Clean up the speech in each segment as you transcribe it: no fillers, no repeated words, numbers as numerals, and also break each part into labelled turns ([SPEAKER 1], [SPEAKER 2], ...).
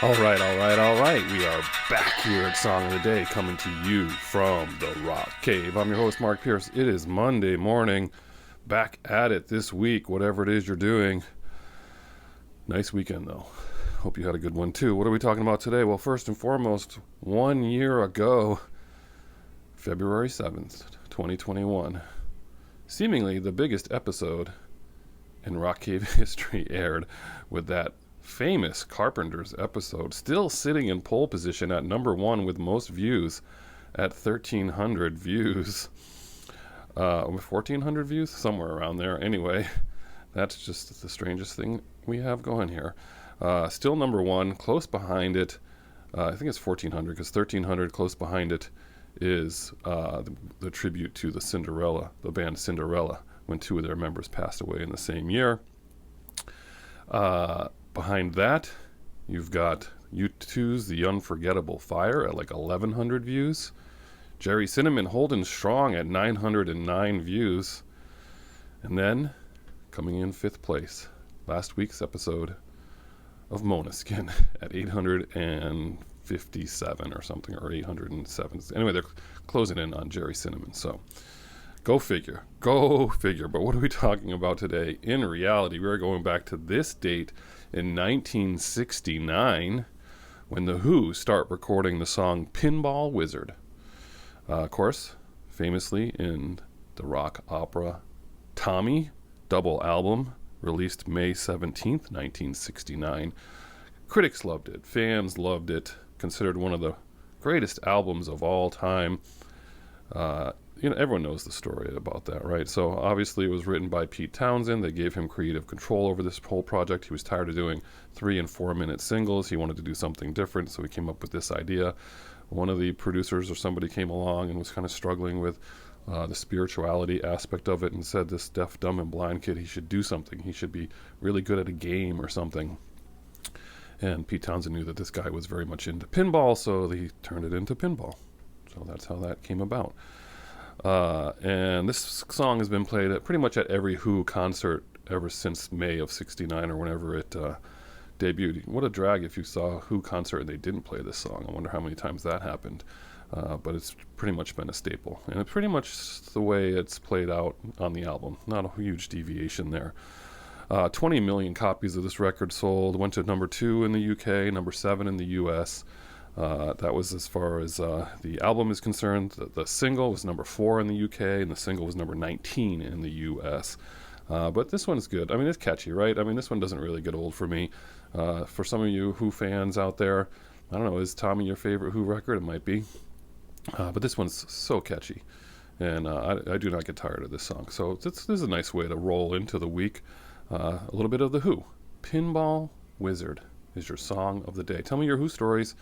[SPEAKER 1] All right. We are back here at Song of the Day, coming to you from the Rock Cave. I'm your host, Mark Pierce. It is Monday morning. Back at it this week, whatever it is you're doing. Nice weekend, though. Hope you had a good one, too. What are we talking about today? Well, first and foremost, 1 year ago, February 7th, 2021, seemingly the biggest episode in Rock Cave history aired with that famous Carpenters episode, still sitting in pole position at number one with most views at 1,300 views. 1,400 views? Somewhere around there. Anyway, that's just the strangest thing we have going here. Still number one, close behind it. I think it's 1,400 because 1,300 close behind it is the tribute to the band Cinderella, when two of their members passed away in the same year. Behind that, you've got U2's The Unforgettable Fire at like 1,100 views. Jerry Cinnamon holding strong at 909 views. And then, coming in fifth place, last week's episode of Måneskin at 857 or something, or 807. Anyway, they're closing in on Jerry Cinnamon, so go figure. But what are we talking about today? In reality, we're going back to this date in 1969, when the Who start recording the song Pinball Wizard. Of course, famously in the rock opera Tommy double album, released May 17th, 1969. Critics loved it. Fans loved it. Considered one of the greatest albums of all time. Everyone knows the story about that, right? So obviously it was written by Pete Townsend. They gave him creative control over this whole project. He was tired of doing 3 and 4 minute singles. He wanted to do something different, so he came up with this idea. One of the producers or somebody came along and was kind of struggling with the spirituality aspect of it and said, this deaf, dumb, and blind kid, he should do something. He should be really good at a game or something. And Pete Townsend knew that this guy was very much into pinball, so he turned it into pinball. So that's how that came about. And this song has been played at pretty much at every Who concert ever since May of '69 or whenever it debuted. What a drag if you saw a Who concert and they didn't play this song. I wonder how many times that happened. But it's pretty much been a staple. And it's pretty much the way it's played out on the album. Not a huge deviation there. 20 million copies of this record sold. Went to number 2 in the UK, number 7 in the US. That was as far as the album is concerned. The single was number 4 in the UK, and the single was number 19 in the US. But this one's good. I mean, it's catchy, right? I mean, this one doesn't really get old for me. For some of you Who fans out there, I don't know, is Tommy your favorite Who record? It might be. But this one's so catchy, and I do not get tired of this song. So this is a nice way to roll into the week. A little bit of the Who. Pinball Wizard is your song of the day. Tell me your Who stories.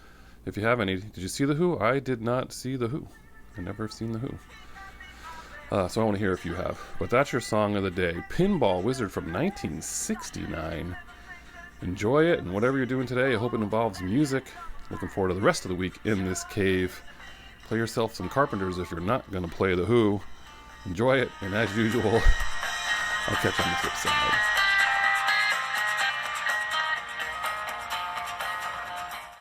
[SPEAKER 1] If you have any. Did you see the Who? I did not see the Who. I never have seen the Who. So I want to hear if you have. But that's your song of the day. Pinball Wizard from 1969. Enjoy it, and whatever you're doing today, I hope it involves music. Looking forward to the rest of the week in this cave. Play yourself some Carpenters if you're not going to play the Who. Enjoy it, and as usual, I'll catch you on the flip side.